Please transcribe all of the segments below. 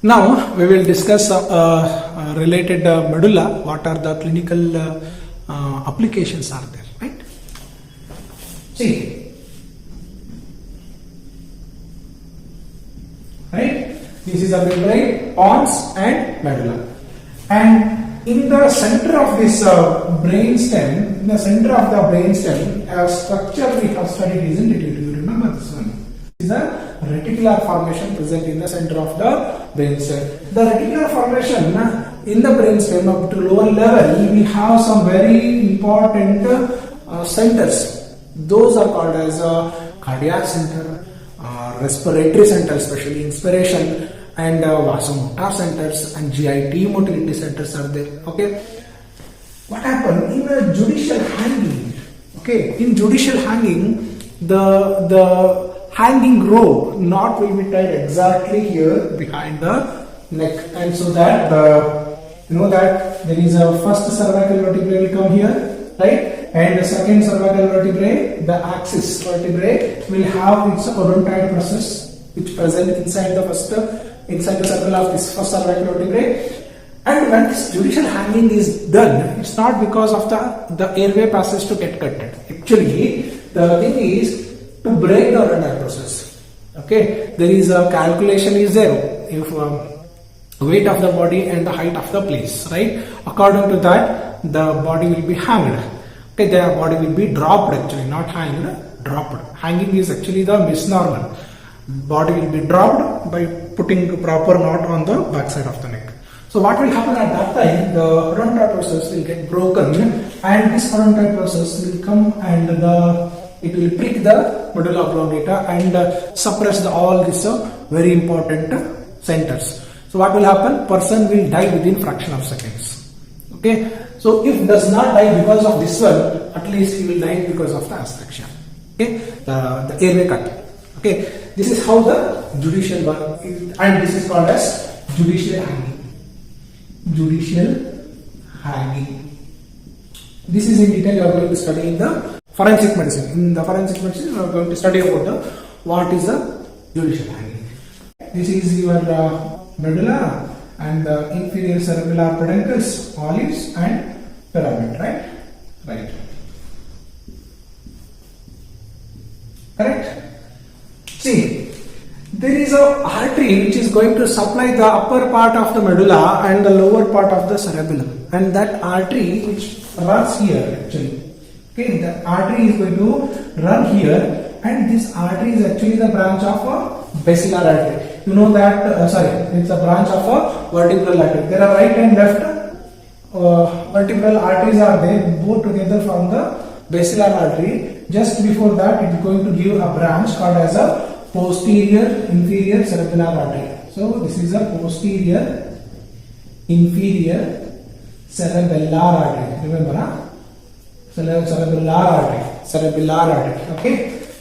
Now we will discuss related medulla. What are the clinical applications are there, right? See, right? This is a membrane, pons and medulla, and in the center of this brain stem, a structure we have studied, isn't it? Do you remember this one? This is a reticular formation present in the center of the brainstem. The reticular formation in the brainstem up to lower level, we have some very important centers. Those are called as cardiac center, respiratory center, especially inspiration, and vasomotor centers and GIT motility centers are there. Okay, what happened in a judicial hanging? Okay, in judicial hanging, the hanging rope knot will be tied exactly here behind the neck, and so that that there is a first cervical vertebrae will come here, right, and the second cervical vertebrae, the axis vertebrae, will have its odontoid process which present inside the circle of this first cervical vertebrae. And when this judicial hanging is done, it's not because of the airway passage to get cutted. Actually, the thing is to break the odontoid process. Okay, there is a calculation is there if weight of the body and the height of the place, right? According to that, the body will be hanged. Okay, the body will be dropped, actually not hanged, dropped. Hanging is actually the misnomer. Body will be dropped by putting proper knot on the backside of the neck. So what will happen at that time? The odontoid process will get broken, and this odontoid process will come and it will prick the medulla oblongata and suppress all these very important centers. So what will happen? Person will die within fraction of seconds. Okay, so if does not die because of this one, at least he will die because of the asphyxia. Okay, the airway cut. Okay, this is how the judicial one, and this is called as judicial hanging. Judicial hanging. This is in detail you are going to study in the forensic medicine. In the forensic medicine, we are going to study about what is the judicial hanging. This is your medulla and the inferior cerebellar pedunculus, olives and pyramid, right? Right. Correct? See, there is a artery which is going to supply the upper part of the medulla and the lower part of the cerebellum, and that artery which runs here actually. Okay, the artery is going to run here, and this artery is actually the branch of a basilar artery. You know that, it's a branch of a vertebral artery. There are right and left vertebral arteries are there, both together from the basilar artery. Just before that, it is going to give a branch called as a posterior inferior cerebellar artery. So this is a posterior inferior cerebellar artery. Remember, cerebellar artery. Okay.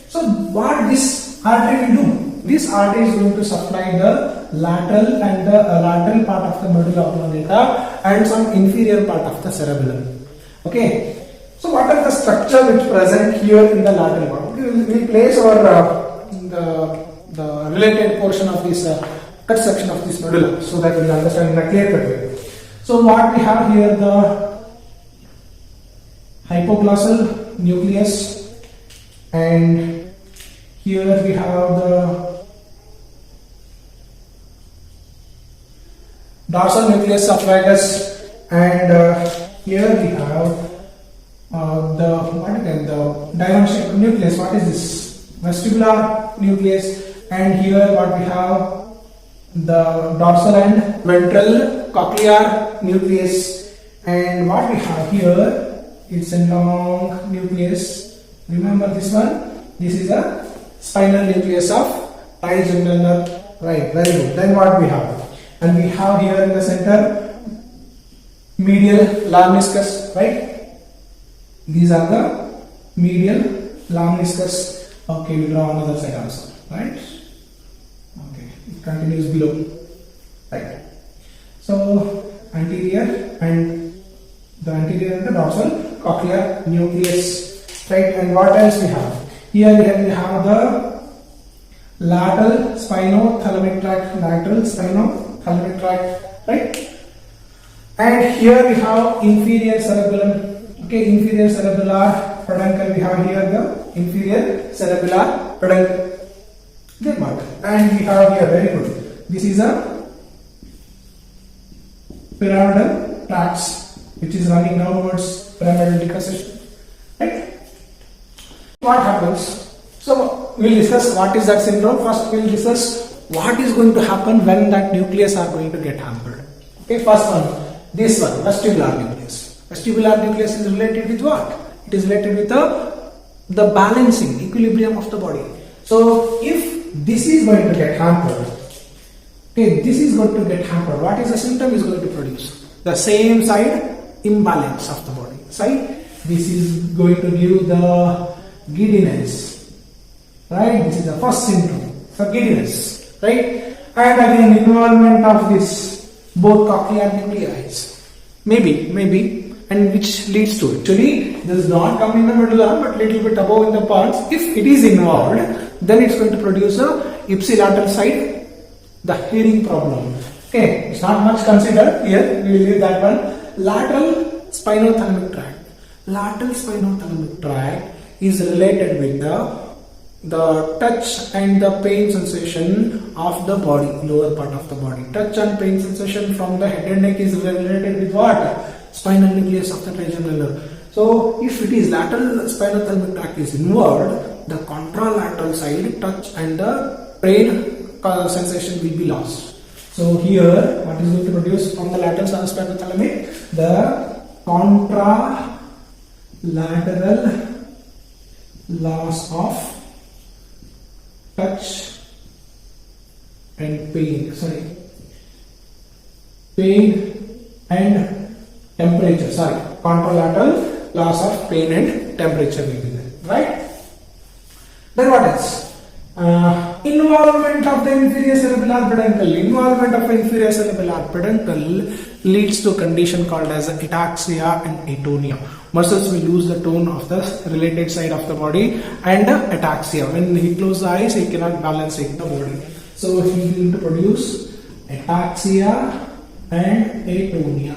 So what this artery will do? This artery is going to supply the lateral and the lateral part of the medulla oblongata and some inferior part of the cerebellum. Okay. So what are the structure which present here in the lateral part? We place our the related portion of this cut section of this medulla so that we will understand in a clear cut way. So what we have here, the hypoglossal nucleus, and here we have the dorsal nucleus of vagus, and here we have the diamond shaped nucleus. What is this? Vestibular nucleus, and here what we have, the dorsal and ventral cochlear nucleus, and what we have here, it's a long nucleus. Remember this one? This is a spinal nucleus of trigeminal nerve. Right, very good. Then what we have? And we have here in the center medial lamniscus, right? These are the medial lamniscus. Okay, we draw another side also, right? Okay, it continues below, right? So anterior and the dorsal cochlear nucleus, right? And what else we have? Here we have the lateral spinothalamic tract, thalamic tract, right? And here we have inferior cerebellum. Okay, inferior cerebellar peduncle. We have here the inferior cerebellar peduncle. Okay, mark. And we have here, very good. This is a pyramidal tracts which is running downwards, pyramidal decussation. Right? What happens? So we'll discuss what is that syndrome. First we'll discuss what is going to happen when that nucleus are going to get hampered. Okay, first one. This one, vestibular nucleus. Vestibular nucleus is related with what? It is related with the balancing, equilibrium of the body. So, if this is going to get hampered, okay, this is going to get hampered, what is the symptom is going to produce? The same side imbalance of the body. Side, this is going to give the giddiness, right? This is the first symptom, so giddiness, right? And again, involvement of this both cochlear nuclei, maybe, and which leads to, actually this does not come in the medulla but little bit above in the parts. If it is involved, then it's going to produce a ipsilateral side, the hearing problem. Okay, it's not much considered here, we will leave that one. Lateral spinothalamic tract. Lateral spinothalamic tract is related with the touch and the pain sensation of the body, lower part of the body. Touch and pain sensation from the head and neck is related with what? Spinal nucleus of the trigeminal nerve. So, if it is lateral spinothalamic tract is involved, the contralateral side, touch and the pain sensation will be lost. So, here, what is going to produce from the lateral spinothalamic? The contralateral loss of touch and pain and temperature, contralateral loss of pain and temperature will be there, right? Then what else? Involvement of the inferior cerebellar peduncle. Involvement of inferior cerebellar peduncle leads to a condition called as ataxia and atonia. Muscles will lose the tone of the related side of the body, and ataxia. When he closes the eyes, he cannot balance it in the body. So he is going to produce ataxia and atonia.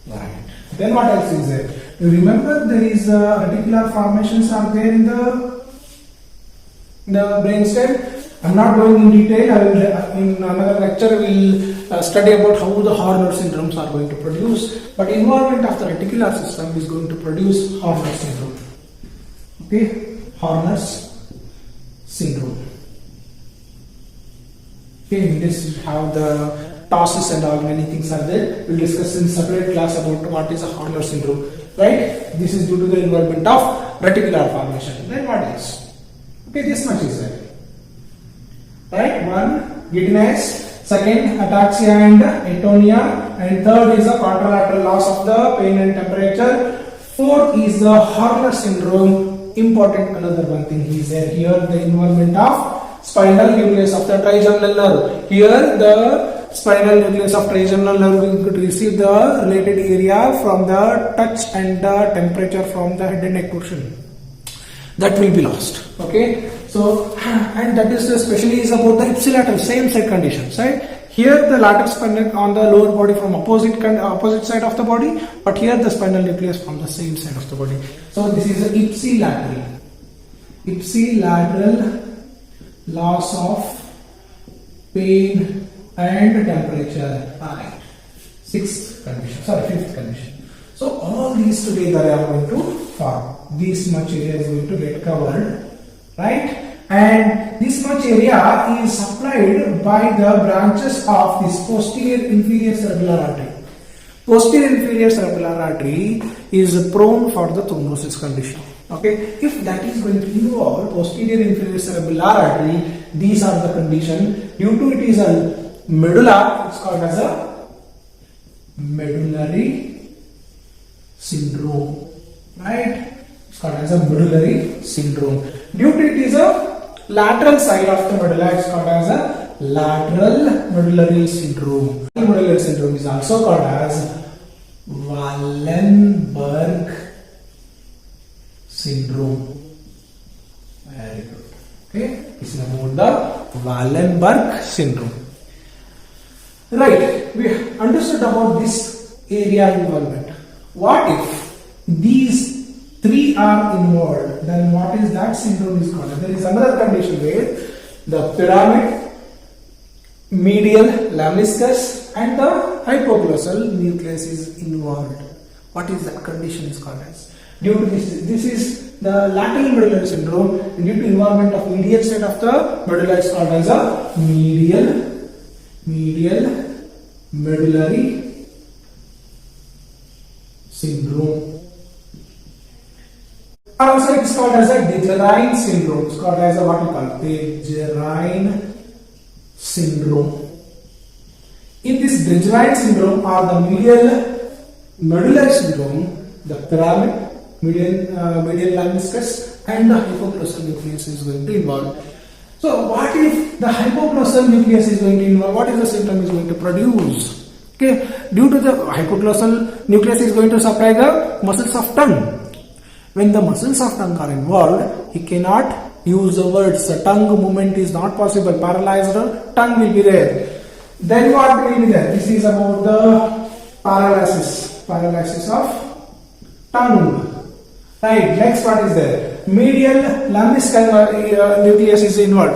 Right. Then what else is there? You remember there is reticular formations are there in the brainstem. I'm not going in detail. I will in another lecture will study about how the Horner syndromes are going to produce. But involvement of the reticular system is going to produce Horner syndrome. Okay, Horner's syndrome. Okay, this is how the tosses and all many things are there. We'll discuss in separate class about what is a Horner syndrome. Right? This is due to the involvement of reticular formation. Then what else? Okay, this much is there. Right? One, giddiness. Second, ataxia and atonia. And third is the contralateral loss of the pain and temperature. Fourth is the Horner syndrome. Important another one thing is there. Here the involvement of spinal nucleus of the trigeminal nerve. Here the spinal nucleus of trigeminal nerve could receive the related area from the touch and the temperature from the head and neck portion. That will be lost. Okay, so and that is especially is about the ipsilateral same side conditions, right? Here the lateral spinal on the lower body from opposite side of the body, but here the spinal nucleus from the same side of the body. So this is the ipsilateral loss of pain and temperature. Right. Fifth condition. So all these together are going to form. This much area is going to get covered, right? And this much area is supplied by the branches of this posterior inferior cerebellar artery. Posterior inferior cerebellar artery is prone for the thrombosis condition. Okay, if that is going to involve posterior inferior cerebellar artery, these are the condition. Due to it is a medulla, it's called as a medullary syndrome, right? It's called as a medullary syndrome. Due to it is a lateral side of the medulla, it's called as a lateral medullary syndrome. Medullary syndrome is also called as Wallenberg syndrome. Very good. Okay, this is about the Wallenberg syndrome. Right, we understood about this area involvement. What if these three are involved? Then what is that syndrome is called? There is another condition where the pyramid, medial lemniscus and the hypoglossal nucleus is involved. What is that condition is called as? Due to this is the lateral medullary syndrome, and due to involvement of medial side of the medulla is called as a medial medullary syndrome. Also, it is called as a Dejerine syndrome. It's called as a what we call Dejerine syndrome. In this Dejerine syndrome or the medial medullary syndrome, the pyramid, medial lemniscus and the hypoglossal nucleus is going to involve. So what if the hypoglossal nucleus is going to involve? What is the symptom is going to produce? Okay, due to the hypoglossal nucleus is going to supply the muscles of tongue. When the muscles of tongue are involved, he cannot use the words. The tongue movement is not possible. Paralyzed tongue will be there. Then what will be there? This is about the paralysis of tongue. Right. Next, what is there? Medial lemniscus nucleus is involved.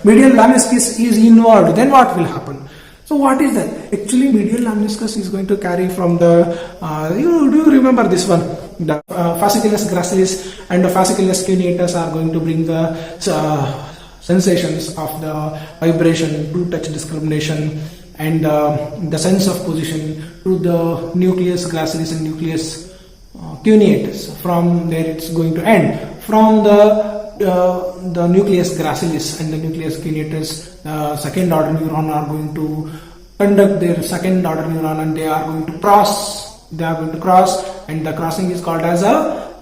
Medial lemniscus is involved. Then what will happen? So what is that? Actually, medial lemniscus is going to carry from the. You remember this one? The fasciculus gracilis and the fasciculus cuneatus are going to bring the sensations of the vibration, to touch discrimination, and the sense of position to the nucleus gracilis and nucleus cuneatus. From there, it's going to end. From the nucleus gracilis and the nucleus cuneatus, second order neuron are going to conduct their second order neuron, and they are going to cross. They are going to cross, and the crossing is called as a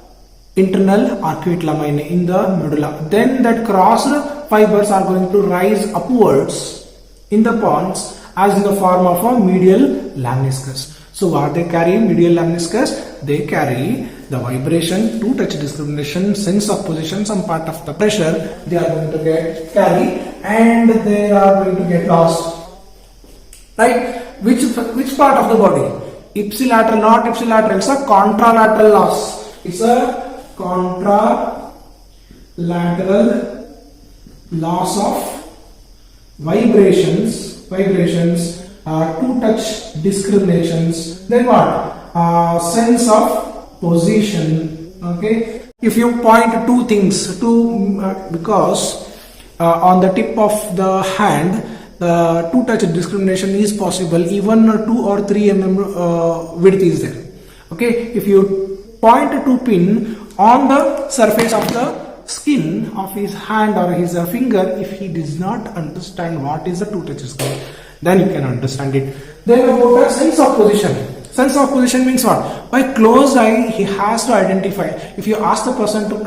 internal arcuate lamina in the medulla. Then that crossed fibers are going to rise upwards in the pons as in the form of a medial lemniscus. So what they carry? Medial lemniscus, they carry the vibration, to touch discrimination, sense of position, some part of the pressure they are going to carry, and they are going to get lost. Right? Which part of the body? Ipsilateral, not ipsilateral. It's a contralateral loss. It's a contralateral loss of vibrations, to touch discriminations. Then what? Sense of position. Okay. If you point two things, because on the tip of the hand, the to touch discrimination is possible. Even 2 or 3 mm width is there. Okay. If you point to pin on the surface of the skin of his hand or his finger, if he does not understand what is the to touch discrimination, then you can understand it. Then about the sense of position. Sense of position means what? By closed eye, he has to identify. If you ask the person to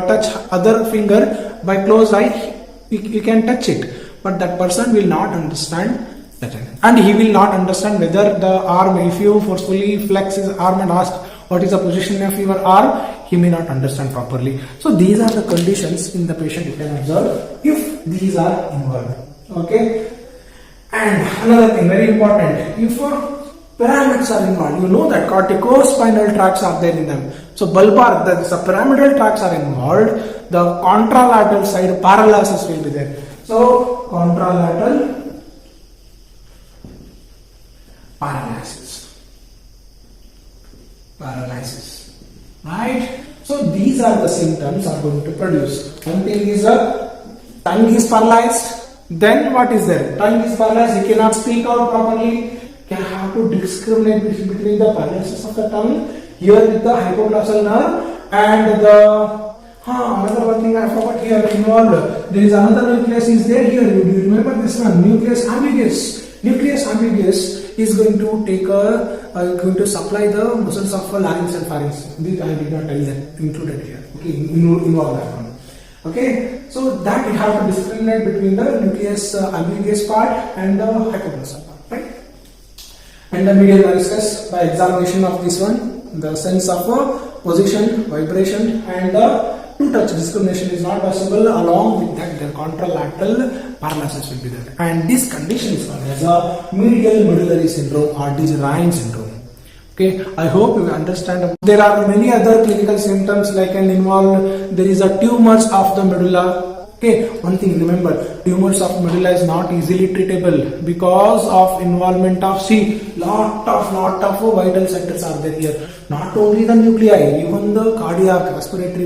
touch other finger, by closed eye, you can touch it. But that person will not understand that. And he will not understand whether the arm, if you forcefully flex his arm and ask what is the position of your arm, he may not understand properly. So these are the conditions in the patient you can observe if these are involved. Okay. And another thing very important, if pyramids are involved, you know that corticospinal tracts are there in them. So bulbar, that is the pyramidal tracts are involved, the contralateral side paralysis will be there. So contralateral paralysis, right? So these are the symptoms are going to produce. One thing is tongue is paralyzed. Then what is there? Tongue is paralyzed. He cannot speak out properly. You have to discriminate between the paralysis of the tongue here with the hypoglossal nerve and the another one thing I forgot here involved. There is another nucleus is there here. Do you remember this one? Nucleus ambiguous. Nucleus ambiguous is going to take going to supply the muscles of larynx and pharynx. This I did not tell you that included here. Okay, involve that one. Okay, so that we have to discriminate between the nucleus ambiguous part and the hypoglossal part, right? And the medial lemniscus, by examination of this one, the sense of position, vibration, and the two-touch discrimination is not possible. Along with that, their contralateral paralysis will be there. And this condition is called as a medial medullary syndrome or Ryan syndrome. Okay, I hope you understand. There are many other clinical symptoms like an involved, there is a tumors of the medulla. Okay, one thing remember, tumors of medulla is not easily treatable because of involvement of lot of vital centers are there here. Not only the nuclei, even the cardiac, respiratory,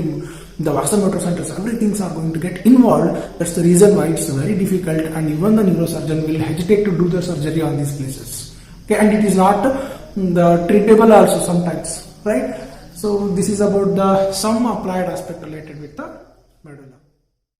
the vasomotor centers, everything are going to get involved. That's the reason why it's very difficult, and even the neurosurgeon will hesitate to do the surgery on these places. Okay, and it is not the treatable also sometimes, right? So this is about the some applied aspect related with the medulla.